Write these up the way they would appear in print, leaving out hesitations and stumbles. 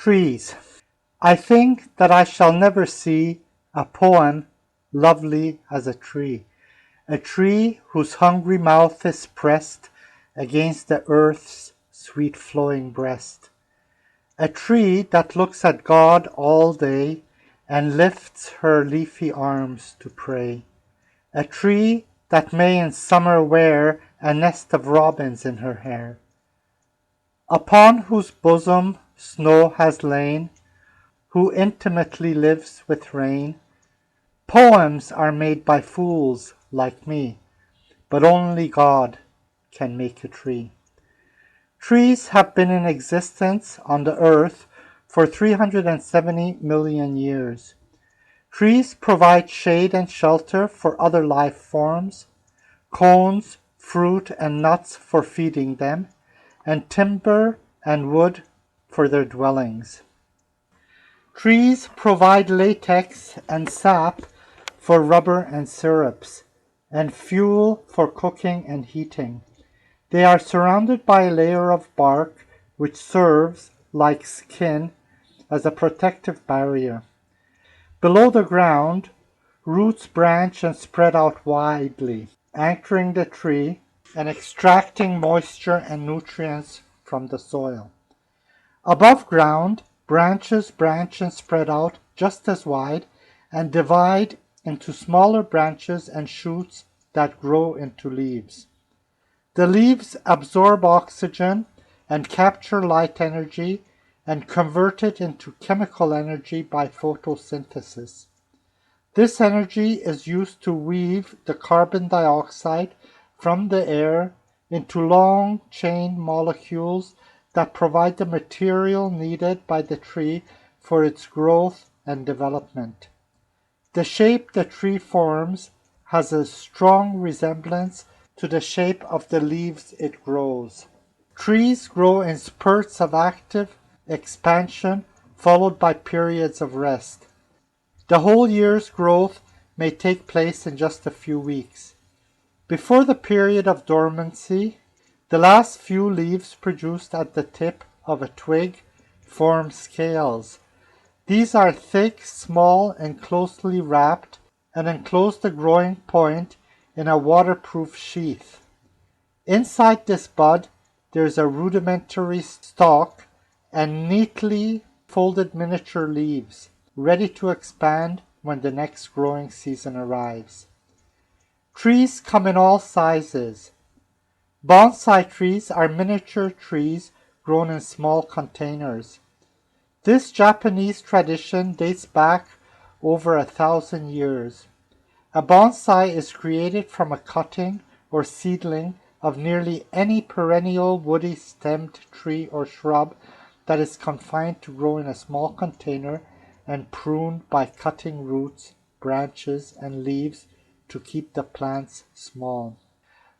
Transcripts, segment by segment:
Trees. I think that I shall never see a poem lovely as a tree whose hungry mouth is pressed against the earth's sweet flowing breast, a tree that looks at God all day and lifts her leafy arms to pray, a tree that may in summer wear a nest of robins in her hair, upon whose bosom snow has lain, who intimately lives with rain. Poems are made by fools like me, but only God can make a tree. Trees have been in existence on the earth for 370 million years. Trees provide shade and shelter for other life forms, cones, fruit, and nuts for feeding them, and timber and wood for their dwellings. Trees provide latex and sap for rubber and syrups, and fuel for cooking and heating. They are surrounded by a layer of bark which serves, like skin, as a protective barrier. Below the ground, roots branch and spread out widely, anchoring the tree and extracting moisture and nutrients from the soil. Above ground, branches branch and spread out just as wide and divide into smaller branches and shoots that grow into leaves. The leaves absorb oxygen and capture light energy and convert it into chemical energy by photosynthesis. This energy is used to weave the carbon dioxide from the air into long chain molecules that provide the material needed by the tree for its growth and development. The shape the tree forms has a strong resemblance to the shape of the leaves it grows. Trees grow in spurts of active expansion followed by periods of rest. The whole year's growth may take place in just a few weeks. Before the period of dormancy, the last few leaves produced at the tip of a twig form scales. These are thick, small, and closely wrapped and enclose the growing point in a waterproof sheath. Inside this bud, there is a rudimentary stalk and neatly folded miniature leaves, ready to expand when the next growing season arrives. Trees come in all sizes. Bonsai trees are miniature trees grown in small containers. This Japanese tradition dates back over 1,000 years. A bonsai is created from a cutting or seedling of nearly any perennial woody stemmed tree or shrub that is confined to grow in a small container and pruned by cutting roots, branches, and leaves to keep the plants small.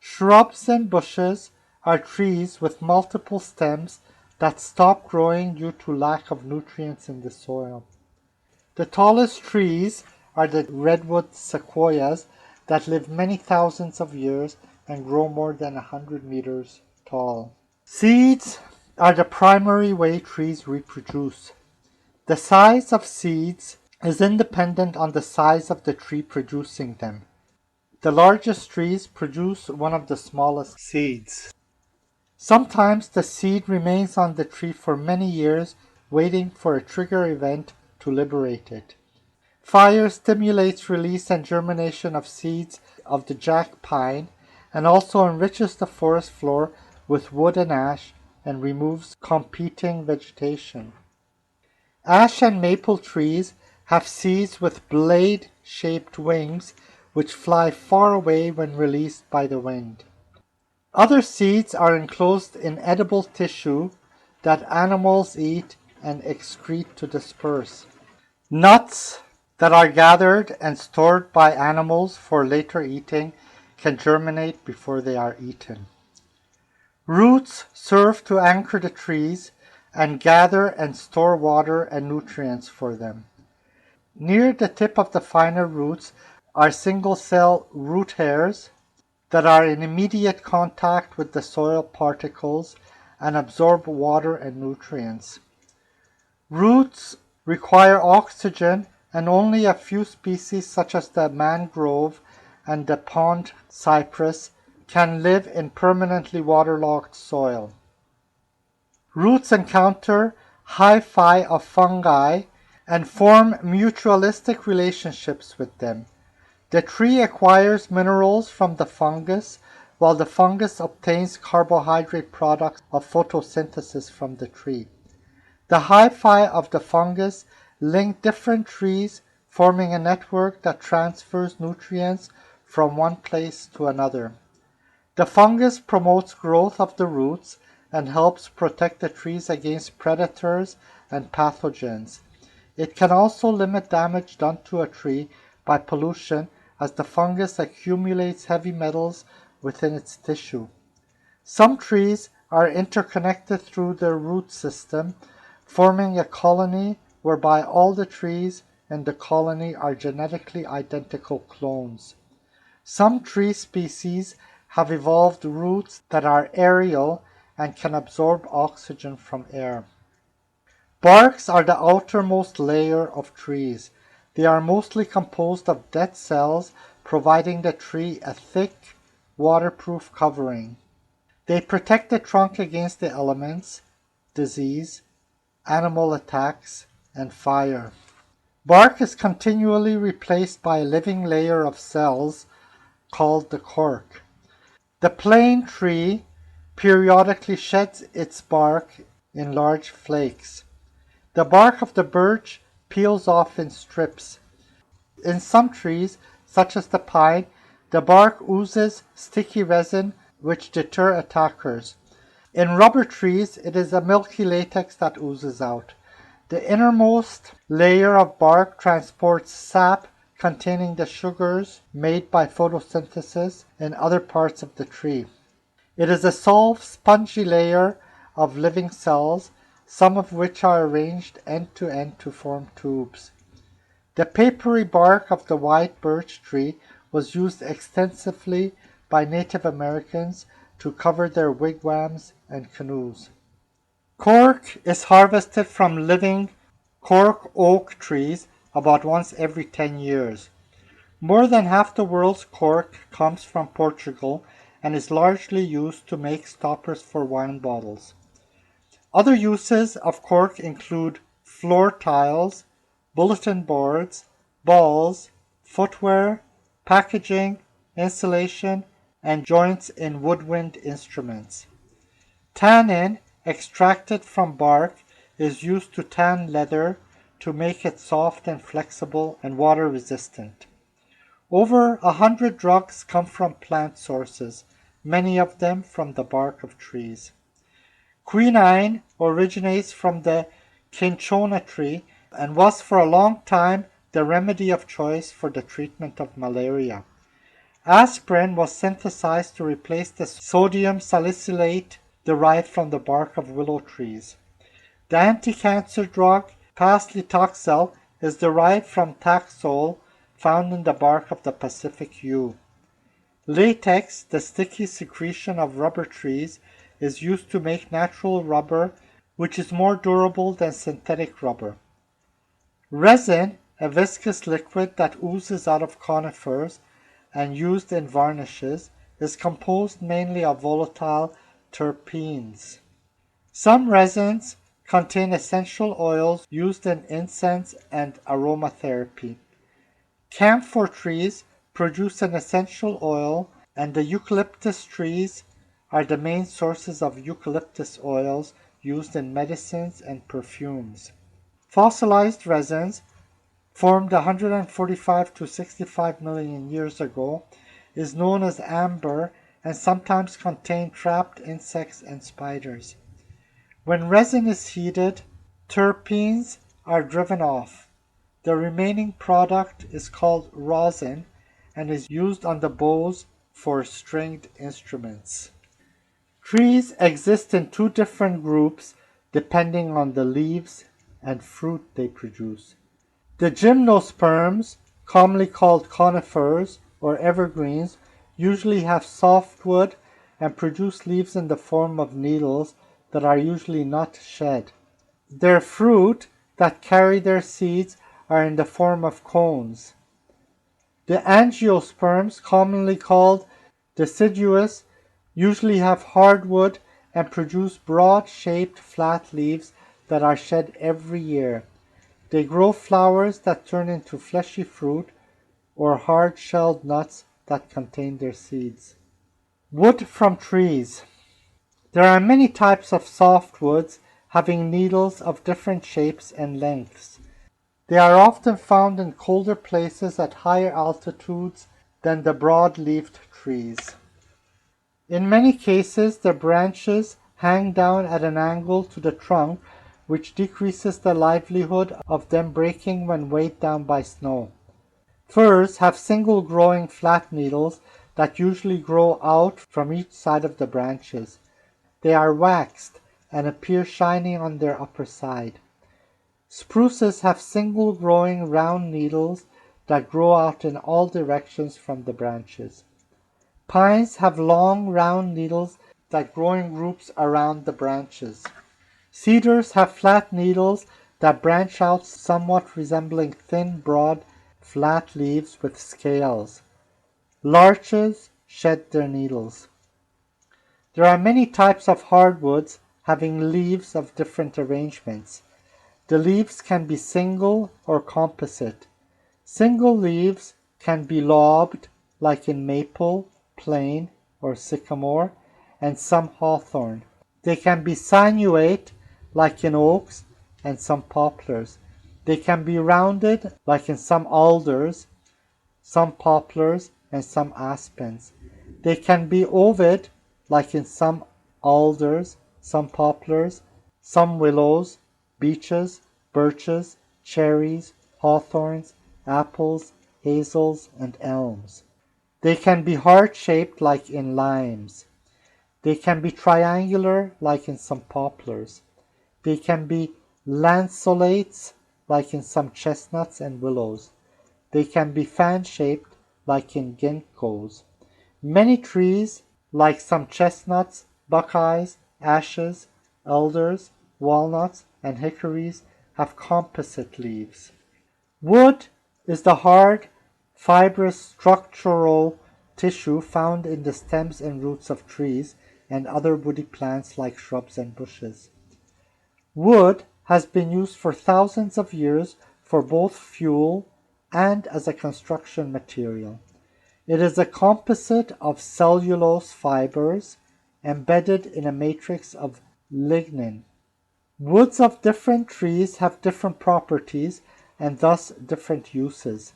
Shrubs and bushes are trees with multiple stems that stop growing due to lack of nutrients in the soil. The tallest trees are the redwood sequoias that live many thousands of years and grow more than 100 meters tall. Seeds are the primary way trees reproduce. The size of seeds is independent on the size of the tree producing them. The largest trees produce one of the smallest seeds. Sometimes the seed remains on the tree for many years, waiting for a trigger event to liberate it. Fire stimulates release and germination of seeds of the jack pine and also enriches the forest floor with wood and ash and removes competing vegetation. Ash and maple trees have seeds with blade-shaped wings which fly far away when released by the wind. Other seeds are enclosed in edible tissue that animals eat and excrete to disperse. Nuts that are gathered and stored by animals for later eating can germinate before they are eaten. Roots serve to anchor the trees and gather and store water and nutrients for them. Near the tip of the finer roots are single-cell root hairs that are in immediate contact with the soil particles and absorb water and nutrients. Roots require oxygen, and only a few species such as the mangrove and the pond cypress can live in permanently waterlogged soil. Roots encounter hyphae of fungi and form mutualistic relationships with them. The tree acquires minerals from the fungus, while the fungus obtains carbohydrate products of photosynthesis from the tree. The hyphae of the fungus link different trees, forming a network that transfers nutrients from one place to another. The fungus promotes growth of the roots and helps protect the trees against predators and pathogens. It can also limit damage done to a tree by pollution, as the fungus accumulates heavy metals within its tissue. Some trees are interconnected through their root system, forming a colony whereby all the trees in the colony are genetically identical clones. Some tree species have evolved roots that are aerial and can absorb oxygen from air. Barks are the outermost layer of trees. They are mostly composed of dead cells, providing the tree a thick, waterproof covering. They protect the trunk against the elements, disease, animal attacks, and fire. Bark is continually replaced by a living layer of cells called the cork. The plane tree periodically sheds its bark in large flakes. The bark of the birch peels off in strips. In some trees, such as the pine, the bark oozes sticky resin which deter attackers. In rubber trees, it is a milky latex that oozes out. The innermost layer of bark transports sap containing the sugars made by photosynthesis in other parts of the tree. It is a soft, spongy layer of living cells, some of which are arranged end to end to form tubes. The papery bark of the white birch tree was used extensively by Native Americans to cover their wigwams and canoes. Cork is harvested from living cork oak trees about once every 10 years. More than half the world's cork comes from Portugal and is largely used to make stoppers for wine bottles. Other uses of cork include floor tiles, bulletin boards, balls, footwear, packaging, insulation, and joints in woodwind instruments. Tannin extracted from bark is used to tan leather to make it soft and flexible and water resistant. Over 100 drugs come from plant sources, many of them from the bark of trees. Quinine originates from the cinchona tree and was for a long time the remedy of choice for the treatment of malaria. Aspirin was synthesized to replace the sodium salicylate derived from the bark of willow trees. The anti-cancer drug paclitaxel is derived from taxol found in the bark of the Pacific yew. Latex, the sticky secretion of rubber trees, is used to make natural rubber, which is more durable than synthetic rubber. Resin, a viscous liquid that oozes out of conifers and used in varnishes, is composed mainly of volatile terpenes. Some resins contain essential oils used in incense and aromatherapy. Camphor trees produce an essential oil, and the eucalyptus trees are the main sources of eucalyptus oils used in medicines and perfumes. Fossilized resins, formed 145 to 65 million years ago, is known as amber and sometimes contain trapped insects and spiders. When resin is heated, terpenes are driven off. The remaining product is called rosin and is used on the bows for stringed instruments. Trees exist in two different groups depending on the leaves and fruit they produce. The gymnosperms, commonly called conifers or evergreens, usually have softwood and produce leaves in the form of needles that are usually not shed. Their fruit that carry their seeds are in the form of cones. The angiosperms, commonly called deciduous, usually have hardwood and produce broad-shaped flat leaves that are shed every year. They grow flowers that turn into fleshy fruit or hard-shelled nuts that contain their seeds. Wood from trees. There are many types of softwoods having needles of different shapes and lengths. They are often found in colder places at higher altitudes than the broad-leafed trees. In many cases, the branches hang down at an angle to the trunk, which decreases the likelihood of them breaking when weighed down by snow. Firs have single growing flat needles that usually grow out from each side of the branches. They are waxed and appear shiny on their upper side. Spruces have single growing round needles that grow out in all directions from the branches. Pines have long round needles that grow in groups around the branches. Cedars have flat needles that branch out somewhat resembling thin, broad, flat leaves with scales. Larches shed their needles. There are many types of hardwoods having leaves of different arrangements. The leaves can be single or composite. Single leaves can be lobed, like in maple, plane, or sycamore, and some hawthorn. They can be sinuate, like in oaks and some poplars. They can be rounded, like in some alders, some poplars, and some aspens. They can be ovid, like in some alders, some poplars, some willows, beeches, birches, cherries, hawthorns, apples, hazels, and elms. They can be heart-shaped like in limes. They can be triangular like in some poplars. They can be lanceolates like in some chestnuts and willows. They can be fan-shaped like in ginkgos. Many trees, like some chestnuts, buckeyes, ashes, elders, walnuts, and hickories, have composite leaves. Wood is the hard, fibrous structural tissue found in the stems and roots of trees and other woody plants like shrubs and bushes. Wood has been used for thousands of years for both fuel and as a construction material. It is a composite of cellulose fibers embedded in a matrix of lignin. Woods of different trees have different properties and thus different uses.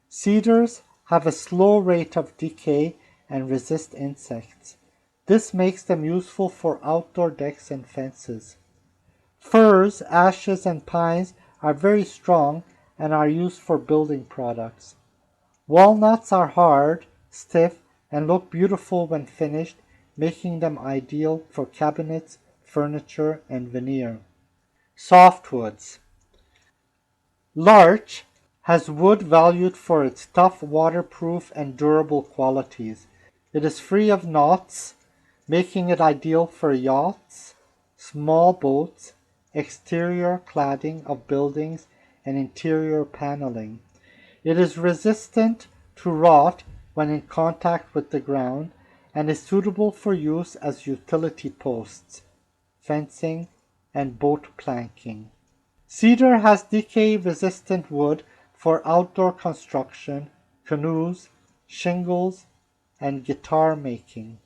Cedars have a slow rate of decay and resist insects. This makes them useful for outdoor decks and fences. Firs, ashes, and pines are very strong and are used for building products. Walnuts are hard, stiff, and look beautiful when finished, making them ideal for cabinets, furniture, and veneer. Softwoods. Larch has wood valued for its tough, waterproof, and durable qualities. It is free of knots, making it ideal for yachts, small boats, exterior cladding of buildings, and interior paneling. It is resistant to rot when in contact with the ground and is suitable for use as utility posts, fencing, and boat planking. Cedar has decay-resistant wood for outdoor construction, canoes, shingles, and guitar making.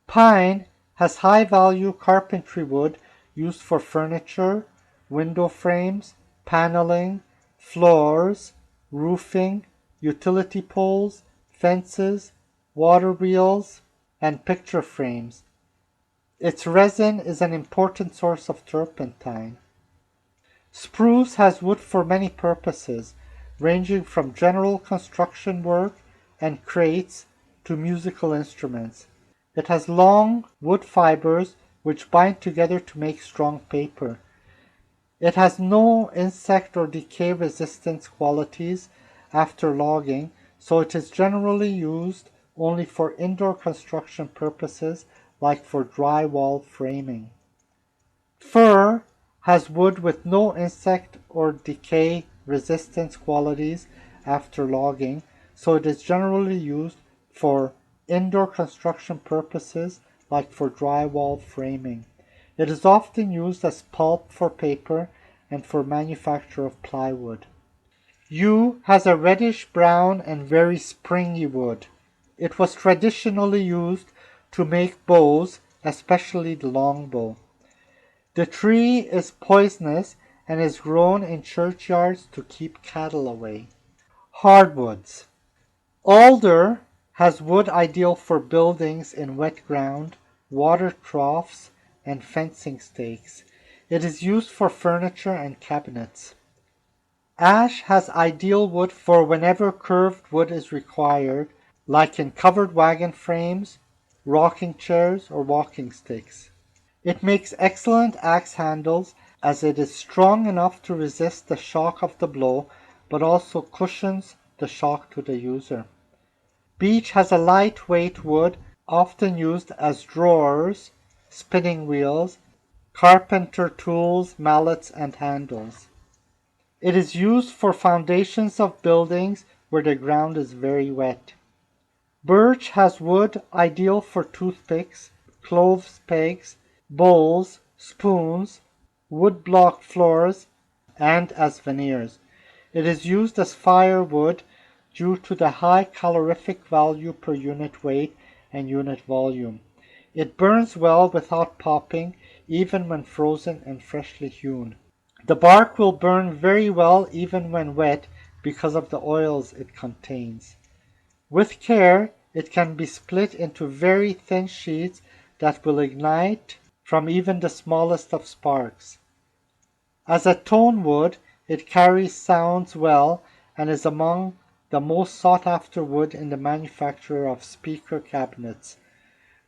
Pine has high-value carpentry wood used for furniture, window frames, paneling, floors, roofing, utility poles, fences, water wheels, and picture frames. Its resin is an important source of turpentine. Spruce has wood for many purposes, ranging from general construction work and crates to musical instruments. It has long wood fibers which bind together to make strong paper. It has no insect or decay resistance qualities after logging, so it is generally used only for indoor construction purposes like for drywall framing. Fir has wood with no insect or decay resistance qualities after logging, so it is generally used for indoor construction purposes like for drywall framing. It is often used as pulp for paper and for manufacture of plywood. Yew has a reddish-brown and very springy wood. It was traditionally used to make bows, especially the longbow. The tree is poisonous and is grown in churchyards to keep cattle away. Hardwoods. Alder has wood ideal for buildings in wet ground, water troughs, and fencing stakes. It is used for furniture and cabinets. Ash has ideal wood for whenever curved wood is required, like in covered wagon frames, rocking chairs, or walking sticks. It makes excellent axe handles as it is strong enough to resist the shock of the blow, but also cushions the shock to the user. Beech has a lightweight wood often used as drawers, spinning wheels, carpenter tools, mallets, and handles. It is used for foundations of buildings where the ground is very wet. Birch has wood ideal for toothpicks, clothes pegs, bowls, spoons, wood-block floors, and as veneers. It is used as firewood due to the high calorific value per unit weight and unit volume. It burns well without popping, even when frozen and freshly hewn. The bark will burn very well even when wet because of the oils it contains. With care, it can be split into very thin sheets that will ignite from even the smallest of sparks. As a tone wood, it carries sounds well and is among the most sought after wood in the manufacture of speaker cabinets.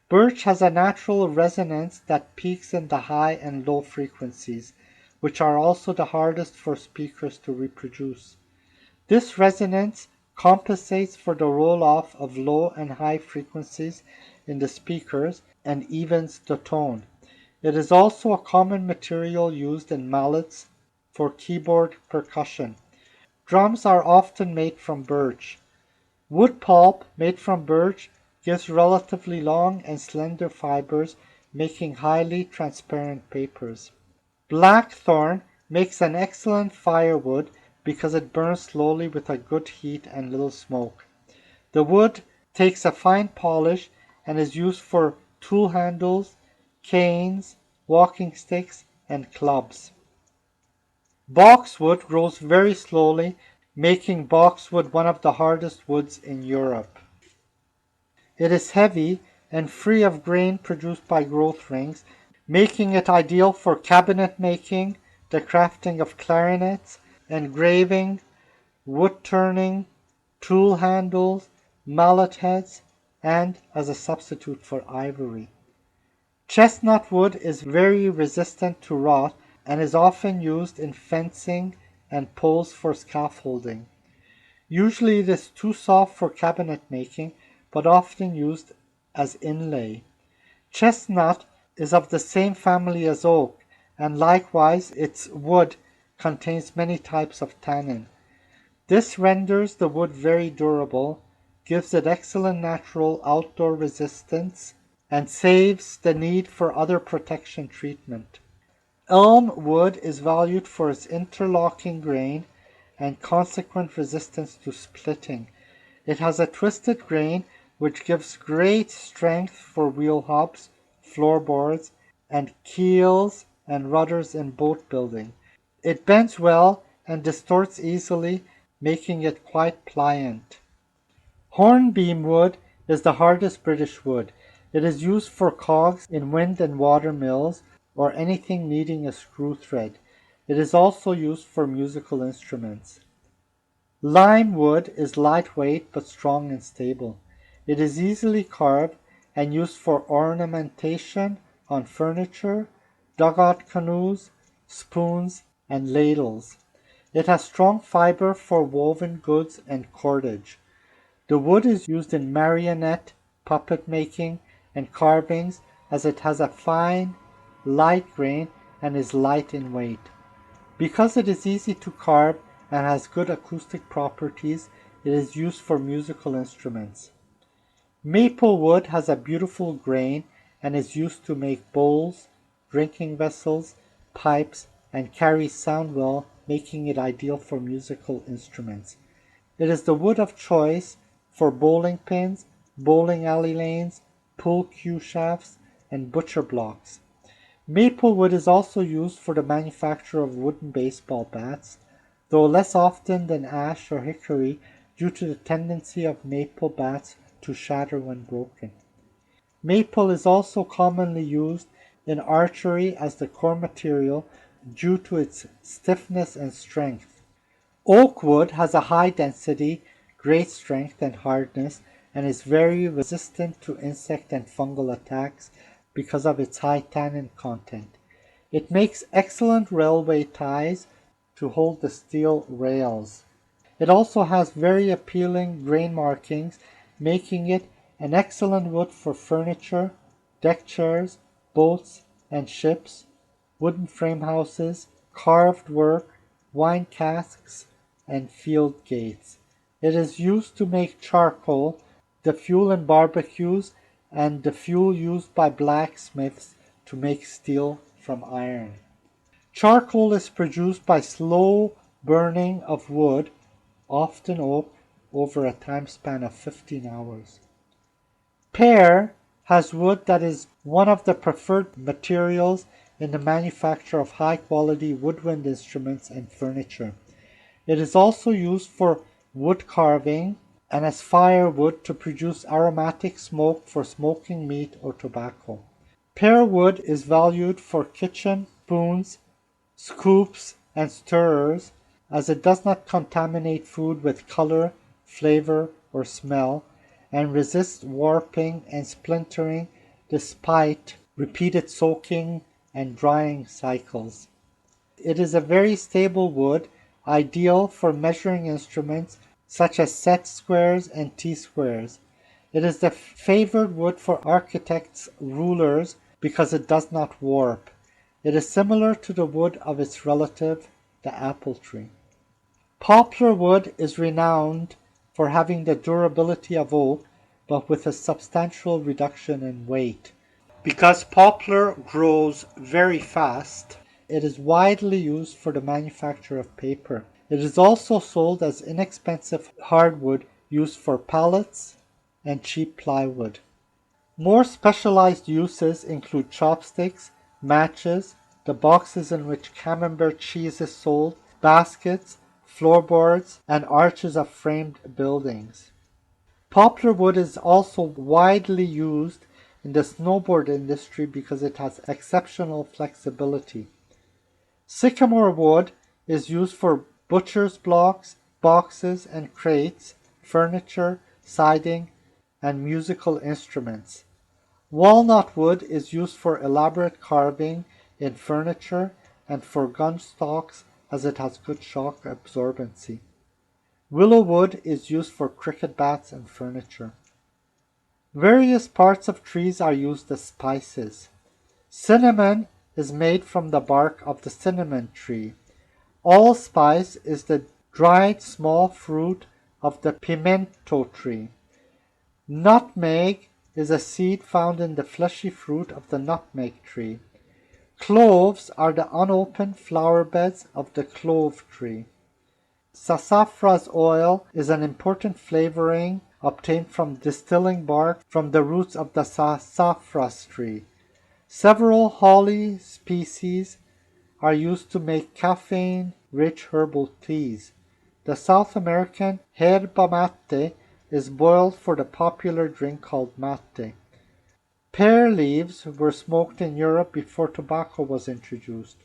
Birch has a natural resonance that peaks in the high and low frequencies, which are also the hardest for speakers to reproduce. This resonance compensates for the roll-off of low and high frequencies in the speakers and evens the tone. It is also a common material used in mallets for keyboard percussion. Drums are often made from birch. Wood pulp made from birch gives relatively long and slender fibers, making highly transparent papers. Blackthorn makes an excellent firewood because it burns slowly with a good heat and little smoke. The wood takes a fine polish and is used for tool handles, canes, walking sticks, and clubs. Boxwood grows very slowly, making boxwood one of the hardest woods in Europe. It is heavy and free of grain produced by growth rings, making it ideal for cabinet making, the crafting of clarinets, engraving, wood turning, tool handles, mallet heads, and as a substitute for ivory. Chestnut wood is very resistant to rot and is often used in fencing and poles for scaffolding. Usually it is too soft for cabinet making, but often used as inlay. Chestnut is of the same family as oak, and likewise its wood contains many types of tannin. This renders the wood very durable, gives it excellent natural outdoor resistance, and saves the need for other protection treatment. Elm wood is valued for its interlocking grain and consequent resistance to splitting. It has a twisted grain which gives great strength for wheel hubs, floorboards, and keels and rudders in boat building. It bends well and distorts easily, making it quite pliant. Hornbeam wood is the hardest British wood. It is used for cogs in wind and water mills or anything needing a screw thread. It is also used for musical instruments. Lime wood is lightweight but strong and stable. It is easily carved and used for ornamentation on furniture, dugout canoes, spoons, and ladles. It has strong fiber for woven goods and cordage. The wood is used in marionette, puppet making, and carvings as it has a fine, light grain and is light in weight. Because it is easy to carve and has good acoustic properties, it is used for musical instruments. Maple wood has a beautiful grain and is used to make bowls, drinking vessels, pipes, and carries sound well, making it ideal for musical instruments. It is the wood of choice for bowling pins, bowling alley lanes, pool cue shafts, and butcher blocks. Maple wood is also used for the manufacture of wooden baseball bats, though less often than ash or hickory due to the tendency of maple bats to shatter when broken. Maple is also commonly used in archery as the core material due to its stiffness and strength. Oak wood has a high density, great strength and hardness, and is very resistant to insect and fungal attacks because of its high tannin content. It makes excellent railway ties to hold the steel rails. It also has very appealing grain markings, making it an excellent wood for furniture, deck chairs, boats and ships, wooden frame houses, carved work, wine casks, and field gates. It is used to make charcoal, the fuel in barbecues, and the fuel used by blacksmiths to make steel from iron. Charcoal is produced by slow burning of wood, often oak, over a time span of 15 hours. Pear has wood that is one of the preferred materials in the manufacture of high-quality woodwind instruments and furniture. It is also used for wood carving and as firewood to produce aromatic smoke for smoking meat or tobacco. Pear wood is valued for kitchen spoons, scoops, and stirrers, as it does not contaminate food with color, flavor, or smell, and resists warping and splintering despite repeated soaking and drying cycles. It is a very stable wood, ideal for measuring instruments such as set squares and T-squares. It is the favored wood for architects' rulers because it does not warp. It is similar to the wood of its relative, the apple tree. Poplar wood is renowned for having the durability of oak, but with a substantial reduction in weight. Because poplar grows very fast, it is widely used for the manufacture of paper. It is also sold as inexpensive hardwood used for pallets and cheap plywood. More specialized uses include chopsticks, matches, the boxes in which camembert cheese is sold, baskets, floorboards, and arches of framed buildings. Poplar wood is also widely used in the snowboard industry because it has exceptional flexibility. Sycamore wood is used for butcher's blocks, boxes and crates, furniture, siding, and musical instruments. Walnut wood is used for elaborate carving in furniture and for gun stocks as it has good shock absorbency. Willow wood is used for cricket bats and furniture. Various parts of trees are used as spices. Cinnamon is made from the bark of the cinnamon tree. Allspice is the dried small fruit of the pimento tree. Nutmeg is a seed found in the fleshy fruit of the nutmeg tree. Cloves are the unopened flower beds of the clove tree. Sassafras oil is an important flavoring obtained from distilling bark from the roots of the sassafras tree. Several holly species are used to make caffeine-rich herbal teas. The South American yerba mate is boiled for the popular drink called mate. Pear leaves were smoked in Europe before tobacco was introduced.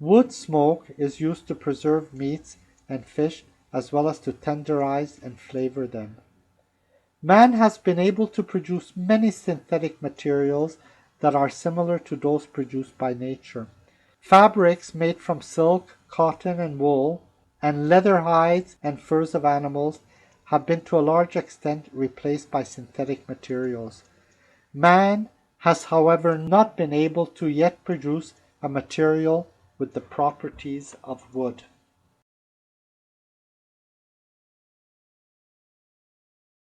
Wood smoke is used to preserve meats and fish as well as to tenderize and flavor them. Man has been able to produce many synthetic materials that are similar to those produced by nature. Fabrics made from silk, cotton, and wool, and leather hides and furs of animals have been to a large extent replaced by synthetic materials. Man has, however, not been able to yet produce a material with the properties of wood.